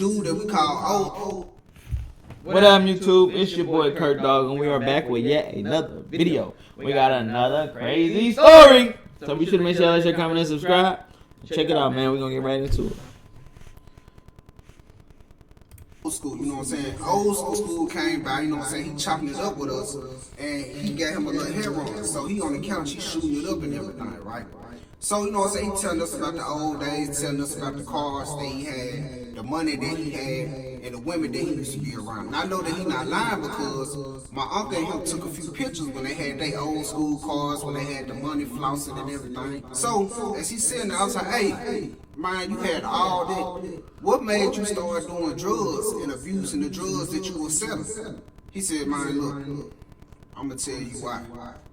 dude that we call old. What up, YouTube? It's your boy Kurt Dog, and we are back with yet another video. We got another crazy story. So be sure to make sure you like, share, comment, and subscribe. Check it out, man. We're gonna get right into it. Old school, you know what I'm saying? Old school came by, you know what I'm saying? He chopping it up with us, and he got him a little hair on. So he on the couch, he shooting it up and everything, right? So, you know what I'm saying? He telling us about the old days, telling us about the cars that he had, the money that he had, and the women that he used to be around. And I know that he not lying because my uncle and him took a few pictures when they had their old school cars, when they had the money flossing and everything. So, as he's sitting there, I was like, hey, man, you had all that. What made you start doing drugs and abusing the drugs that you were selling? He said, man, look, I'm going to tell you why.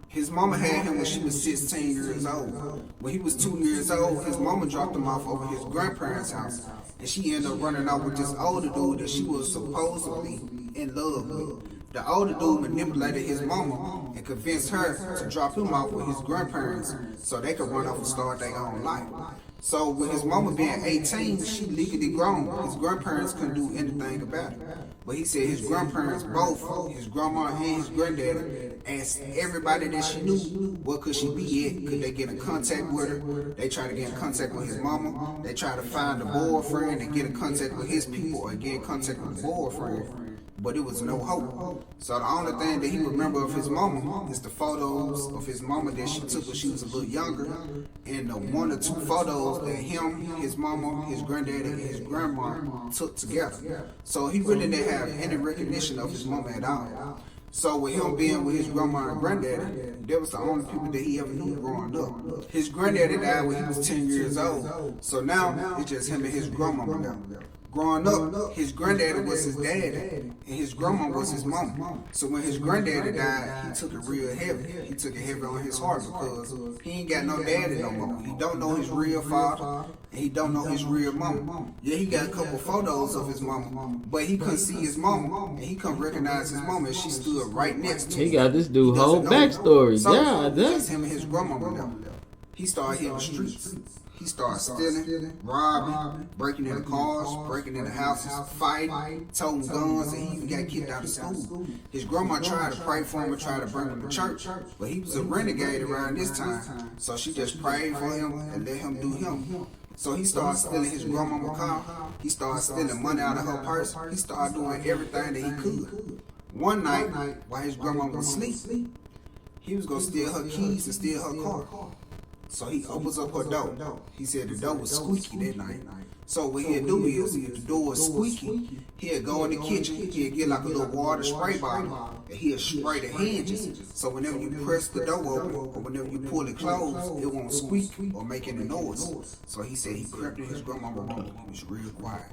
His mama had him when she was 16 years old. When he was 2 years old, his mama dropped him off over his grandparents' house. And she ended up running out with this older dude that she was supposedly in love with. The older dude manipulated his mama and convinced her to drop him off with his grandparents so they could run off and start their own life. So with his mama being 18, she legally grown. His grandparents couldn't do anything about it. But he said his grandparents, both his grandma and his granddaddy, asked everybody that she knew, what could she be at? Could they get in contact with her? They tried to get in contact with his mama. They tried to find a boyfriend and get in contact with his people or get in contact with the boyfriend. But it was no hope. So the only thing that he remember of his mama is the photos of his mama that she took when she was a little younger, and the 1 or 2 photos that him, his mama, his granddaddy, and his grandma took together. So he really didn't have any recognition of his mama at all. So with him being with his grandma and granddaddy, that was the only people that he ever knew growing up. His granddaddy died when he was 10 years old. So now it's just him and his grandmama now. Growing up, his granddaddy was his daddy, and his grandma was his mama. So when his granddaddy died, he took it real heavy. He took it heavy on his heart because he ain't got no daddy no more. He don't know his real father, and he don't know his real mama. Yeah, he got a couple photos of his mama, but he couldn't see his mama, and he couldn't recognize his mama, and she stood right next to him. He got this dude whole backstory. So, Yeah, that's him and his grandmama now. He started hitting the streets. He started stealing, robbing, breaking into cars, breaking into houses, fighting, toting guns, and he even got kicked out of school. His grandma tried to pray for him and tried to bring him to church, but he was a renegade around this time, so she just prayed for him and let him do him. So he started stealing his grandmama's car. He started stealing money out of her purse. He started doing everything that he could. One night, while his grandma was asleep, he was going to steal her keys and steal her car. So he opens up her door. He said the door was squeaky that night. So what he'll do is, if the door is squeaky, he'll go in the kitchen, he'll get like a little water spray bottle, and he'll spray the hinges. So whenever you press the door open, or whenever you pull it closed, it won't squeak or make any noise. So he said he crept in his grandmama's room. He was real quiet.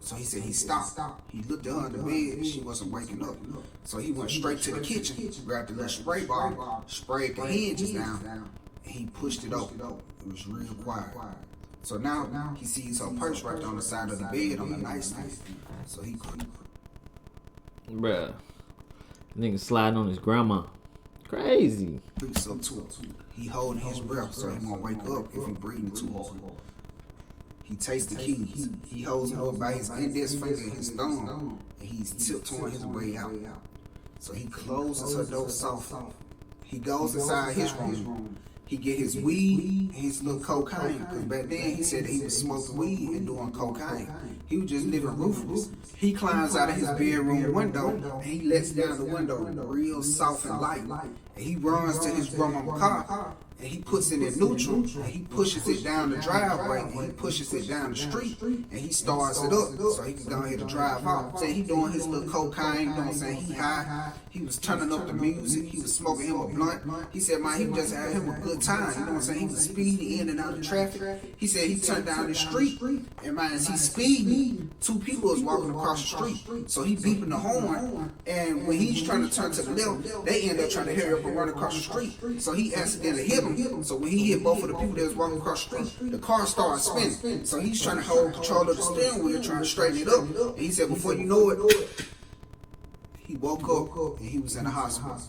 So he said he stopped. He looked at her in the bed. She wasn't waking up. So he went straight to the kitchen, grabbed the little spray bottle, sprayed the hinges down, and he pushed it open. It was real quiet. So now he sees her purse right on the side of the bed on the nightstand. So he quit. Bruh. Nigga sliding on his grandma. Crazy. So too. He holding his breath so he won't wake up if he breathing too hard. He takes the keys. He holds them up by his index finger and his thumb, and he's tiptoeing his way out. So he closes her door softly. He goes inside his room. He get his weed and his little cocaine. Because back then he said that he was smoking weed and doing cocaine. He was just living ruthless. He climbs out of his bedroom window and he lets down the window real soft and light. And he runs to his grandma's car. And he puts it in neutral, and he pushes it down the driveway, and he pushes it down the street, and he starts it up so he can go ahead and drive off. Saying he doing his little cocaine, you know what I'm saying? He high. He was turning up the music. He was smoking him a blunt. He said, man, he just had him a good time. You know what I'm saying? He was speeding in and out of traffic. He said he turned down the street, and man, as he's speeding, 2 people is walking across the street. So he beeping the horn, and when he's trying to turn to the left, they end up trying to hurry up and run across the street. So he accidentally hit him. So when he hit both of the people that was walking across the street, the car started spinning. So he's trying to hold control of the steering wheel, trying to straighten it up. And he said, before you know it, he woke up and he was in the hospital.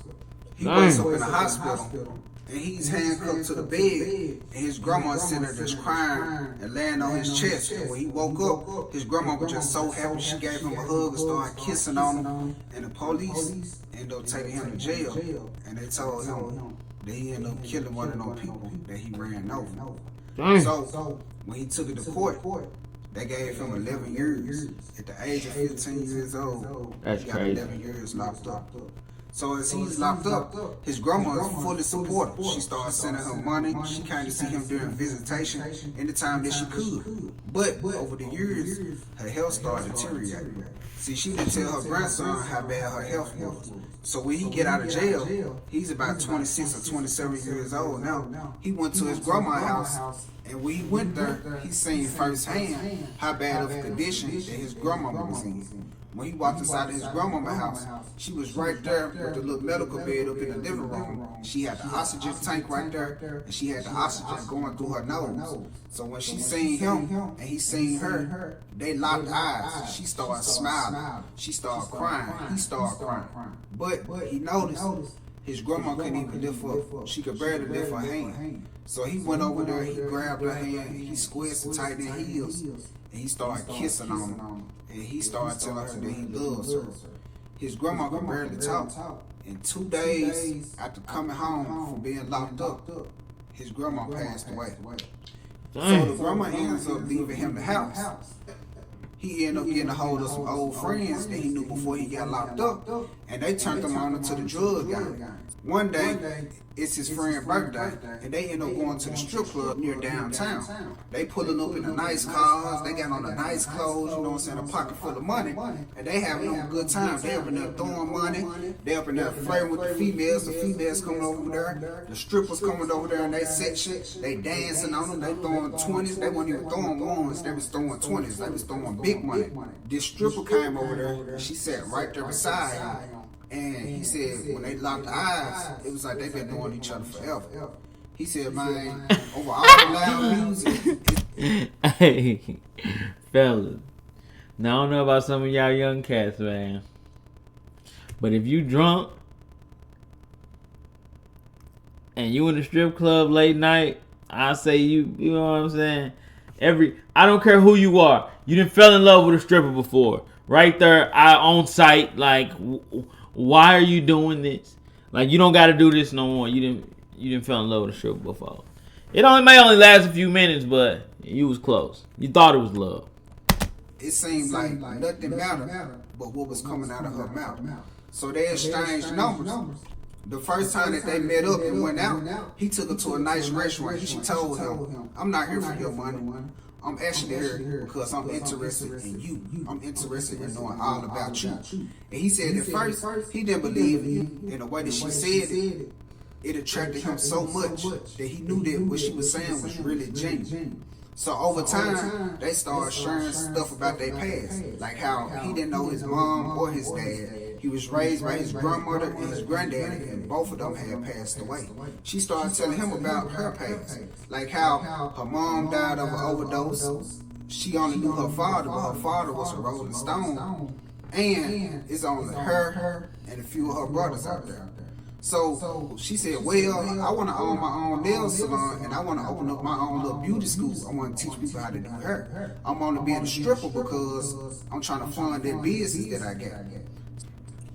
He wakes up in the hospital, and he's handcuffed to the bed, and his grandma sitting there just crying and laying on his chest. And when he woke up, his grandma was just so happy. She gave him a hug and started kissing on him. And the police ended up taking him to jail, and they told him that he ended up killing one of those people that he ran over. Dang. So when he took it to court, they gave him 11 years. At the age of 15 years old, That's he got crazy. 11 years locked up. So as he's locked up, his grandma is fully supportive. She started sending him money. She came to see him during visitation anytime that she could. But over the years, her health started deteriorating. See, she didn't tell her grandson how bad her health was. So when he get out of jail, he's about 26 or 27 years old now. He went to his grandma's house, and when he went there, he seen firsthand how bad of a condition that his grandma was in. When he walked inside of his grandmama's house, she was right there with the little medical bed up in the living room. She had the oxygen tank right there, and she had the oxygen going through her nose. So when she seen him and he seen her, they locked eyes. She started smiling. She started crying. He started crying. But he noticed his grandma couldn't even lift up. She could barely lift her hand. So he went over there, he grabbed her hand, he squeezed and tightened her heels, and he started kissing on her. And he started telling her that he loves her. His grandma could barely talk. And 2 days after coming home from being locked up, his grandma passed away. So the grandma ends up leaving him the house. He ended up getting a hold of some old friends that he knew before he got locked up, and they turned him on to the drug game. One day, it's his friend's birthday, and they end up going to the strip club near downtown. They pulling up in the nice cars, they got on the nice clothes, you know what I'm saying, a pocket full of money, and they having a good time. They up in there throwing money, they up in there flirting with the females coming over there, the strippers coming over there in their section, they dancing on them, they throwing 20s, they weren't even throwing ones, they was throwing 20s, they was throwing big money. This stripper came over there, she sat right there beside him. And he said when they locked eyes, it was like they've been knowing each other forever. He said, man, over all the loud music. Hey, fellas. Now, I don't know about some of y'all young cats, man. But if you drunk and you in the strip club late night, I say you know what I'm saying? I don't care who you are. You done fell in love with a stripper before. Right there, on site, like... Why are you doing this? Like, you don't got to do this no more. You didn't fell in love with a stripper before. It may only last a few minutes, but you was close. You thought it was love. It seemed like nothing mattered but what was coming out of her mouth. So they exchanged numbers. The first time that they met up and went out, he took her to a nice restaurant. She told him, I'm not here for your money. I'm actually here because I'm interested in you. I'm interested in knowing all about you. And he said at first, he didn't believe in the way that she said it. It attracted him so much that he knew that what she was saying was really genuine. So over time, they started sharing stuff about their past. Like how he didn't know his mom or his dad. He was raised by his grandmother and his granddaddy, and both of them had passed away. She started telling him about her past, like how her mom died of an overdose. She only knew her father, but her father was a Rolling Stone. And it's only her and a few of her brothers out there. So she said, well, I want to own my own nail salon, and I want to open up my own little beauty school. I want to teach people how to do hair. I'm only being a stripper because I'm trying to fund that business that I got.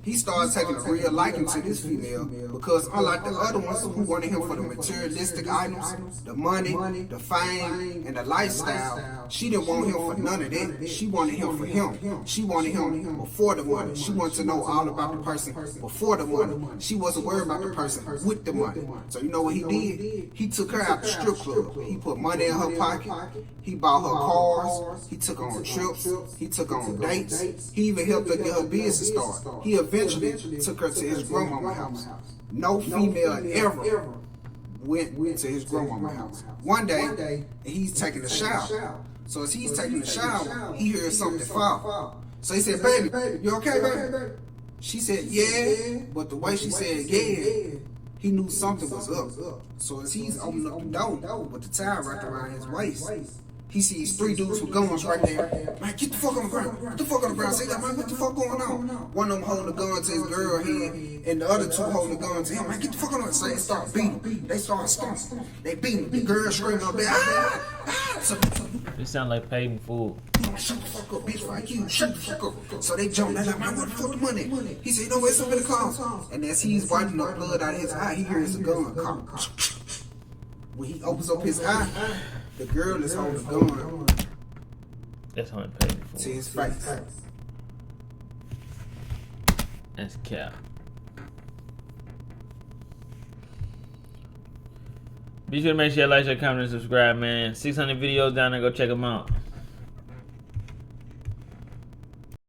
He started taking a real liking to this female because unlike the other ones who wanted him for the materialistic items, the money, the fame, and the lifestyle, she didn't want him for none of that. She wanted him for him. She wanted him before the money. She wanted to know all about the person before the money. She wasn't worried about the person with the money. So you know what he did? He took her out the strip club. He put money in her pocket. He bought her cars. He took her on trips. He took her on dates. He even helped her get her business started. He eventually took her to his grandmama's house. No female ever went to his grandmama's house. One day, he's taking a shower. So as he's taking a shower, he hears something fall. So he said, baby, you okay, baby? She said, yeah. But the way she said, yeah, he knew something was up. So as he's opening up the door with the towel wrapped around his waist, He sees 3 dudes with guns right there. Man, get the fuck on the ground. Get the fuck on the ground. Say that, man, what the fuck going on? One of them holding the gun to his girl head, and the other 2 holding the gun to him. Man, get the fuck on the ground. So they start beating him. They start stomping. They beat him. The girl screaming up there, So, It sound like paid in full. shut the fuck up, bitch, like you. Shut the fuck up. So they jump. They're like, man, what the fuck the money? He said, you know what, it's up in the car. And as he's wiping the blood out of his eye, he hears a gun come. When he opens up his eye, the girl is holding the gun That's how it paid in full. to his face. That's cap. Be sure to make sure you like, share, comment, and subscribe, man. 600 videos down there. Go check them out.